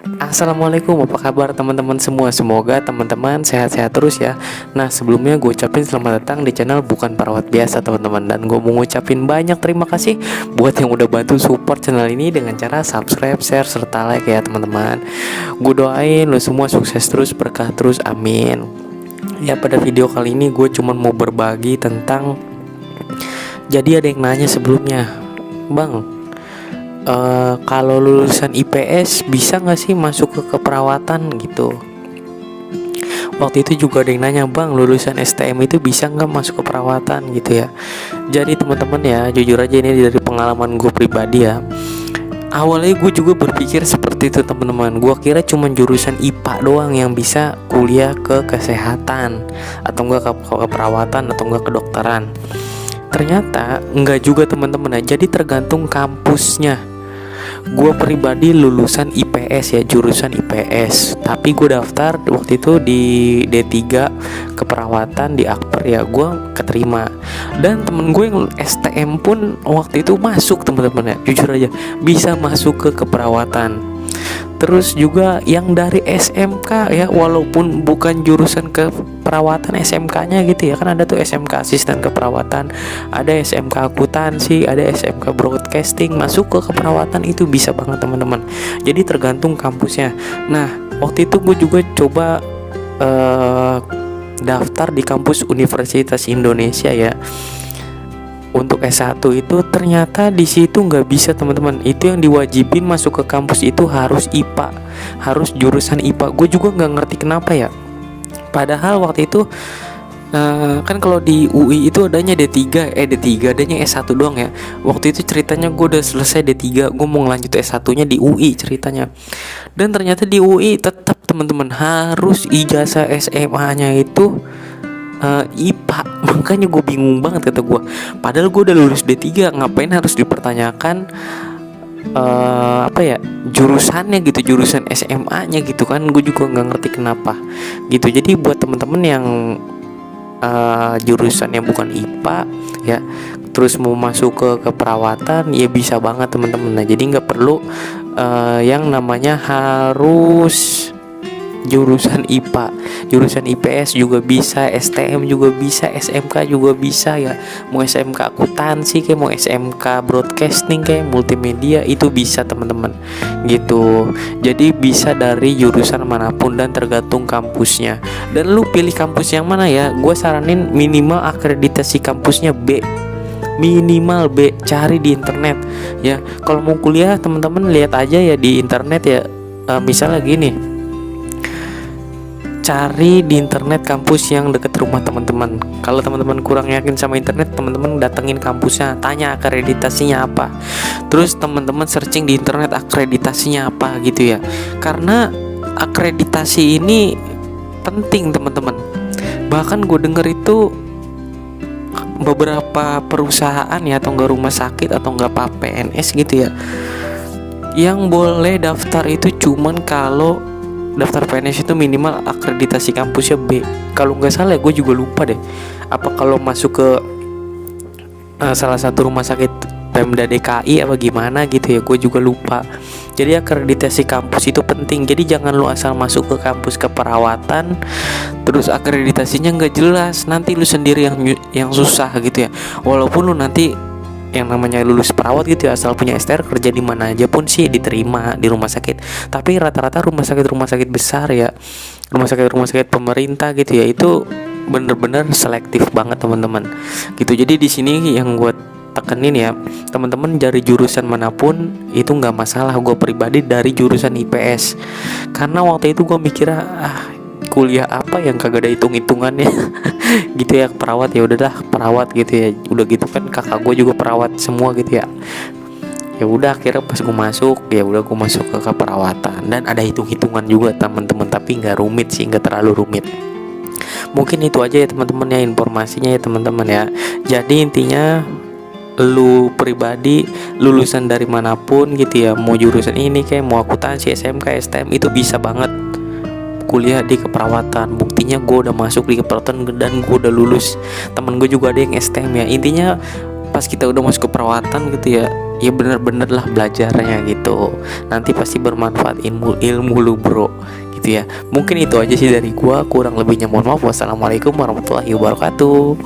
Assalamualaikum, apa kabar teman-teman semua? Semoga teman-teman sehat-sehat terus ya. Nah, sebelumnya gue ucapin selamat datang di channel Bukan Perawat Biasa teman-teman. Dan gue mau ngucapin banyak terima kasih buat yang udah bantu support channel ini dengan cara subscribe, share, serta like ya teman-teman. Gue doain lo semua sukses terus, berkah terus, amin. Ya, pada video kali ini gue cuma mau berbagi tentang, jadi ada yang nanya sebelumnya, Bang, kalau lulusan IPS bisa nggak sih masuk ke keperawatan gitu. Waktu itu juga ada yang nanya, Bang, lulusan STM itu bisa nggak masuk ke perawatan gitu ya. Jadi teman-teman ya, jujur aja ini dari pengalaman gue pribadi ya. Awalnya gue juga berpikir seperti itu teman-teman. Gue kira cuma jurusan IPA doang yang bisa kuliah ke kesehatan, atau enggak ke keperawatan, atau enggak kedokteran. Ternyata enggak juga teman-teman ya. Jadi tergantung kampusnya. Gue pribadi lulusan IPS ya, jurusan IPS. Tapi gue daftar waktu itu di D3 keperawatan di Akper ya, gue keterima. Dan temen gue yang STM pun waktu itu masuk teman-teman ya, jujur aja bisa masuk ke keperawatan. Terus juga yang dari SMK ya, walaupun bukan jurusan keperawatan, SMK-nya gitu ya. Kan ada tuh SMK asisten keperawatan, ada SMK akuntansi, ada SMK broadcasting. Masuk ke keperawatan itu bisa banget teman-teman. Jadi tergantung kampusnya. Nah, waktu itu gue juga coba daftar di kampus Universitas Indonesia ya. Untuk S1 itu ternyata di situ nggak bisa teman-teman. Itu yang diwajibin masuk ke kampus itu harus IPA, harus jurusan IPA. Gue juga nggak ngerti kenapa ya. Padahal waktu itu kan kalau di UI itu adanya D3 adanya S1 doang ya. Waktu itu ceritanya gue udah selesai D3, gue mau ngelanjut S1-nya di UI ceritanya. Dan ternyata di UI tetap teman-teman harus ijazah SMA-nya itu IPA. Makanya gue bingung banget kata gue. Padahal gue udah lulus D3, ngapain harus dipertanyakan apa ya, jurusannya gitu, jurusan SMA-nya gitu kan. Gue juga nggak ngerti kenapa gitu. Jadi buat teman-teman yang jurusannya bukan IPA ya, terus mau masuk ke keperawatan ya bisa banget teman-teman. Nah, jadi nggak perlu yang namanya harus jurusan IPA, jurusan IPS juga bisa, STM juga bisa, SMK juga bisa ya. Mau SMK akuntansi kayak, mau SMK broadcasting kayak, multimedia itu bisa teman-teman gitu. Jadi bisa dari jurusan manapun dan tergantung kampusnya. Dan lu pilih kampus yang mana ya? Gue saranin minimal akreditasi kampusnya B, minimal B. Cari di internet ya. Kalau mau kuliah teman-teman lihat aja ya di internet ya. Misalnya gini, cari di internet kampus yang dekat rumah teman-teman. Kalau teman-teman kurang yakin sama internet, teman-teman datengin kampusnya, tanya akreditasinya apa. Terus teman-teman searching di internet akreditasinya apa gitu ya. Karena akreditasi ini penting teman-teman. Bahkan gue denger itu beberapa perusahaan ya, atau enggak rumah sakit, atau enggak PNS gitu ya, yang boleh daftar itu cuman kalau daftar PNS itu minimal akreditasi kampusnya B. Kalau nggak salah gue juga lupa deh, apa kalau masuk ke salah satu rumah sakit Pemda DKI apa gimana gitu ya, gue juga lupa. Jadi akreditasi kampus itu penting. Jadi jangan lu asal masuk ke kampus keperawatan terus akreditasinya nggak jelas, nanti lu sendiri yang susah gitu ya. Walaupun lu nanti yang namanya lulus perawat gitu ya, asal punya STR kerja di mana aja pun sih diterima di rumah sakit. Tapi rata-rata rumah sakit besar ya, rumah sakit pemerintah gitu ya, itu bener-bener selektif banget teman-teman gitu. Jadi di sini yang gue tekenin ya, teman-teman dari jurusan manapun itu nggak masalah. Gue pribadi dari jurusan IPS, karena waktu itu gue mikir kuliah apa yang kagak ada hitung-hitungannya gitu ya. Perawat ya udahlah perawat gitu ya. Udah gitu kan kakak gue juga perawat semua gitu ya. Ya udah akhirnya pas gue masuk, ya udah gue masuk ke keperawatan. Dan ada hitung-hitungan juga teman-teman, tapi nggak rumit sih, nggak terlalu rumit. Mungkin itu aja ya teman-teman ya informasinya ya teman-teman ya. Jadi intinya lu pribadi lulusan dari manapun gitu ya, mau jurusan ini kayak mau akuntansi, SMK, STM itu bisa banget kuliah di keperawatan. Buktinya gue udah masuk di keperawatan dan gue udah lulus. Temen gue juga ada yang STM ya. Intinya pas kita udah masuk ke perawatan gitu ya, ya bener-bener lah belajarnya gitu. Nanti pasti bermanfaat ilmu lu bro gitu ya. Mungkin itu aja sih dari gua, kurang lebihnya mohon maaf. Wassalamualaikum warahmatullahi wabarakatuh.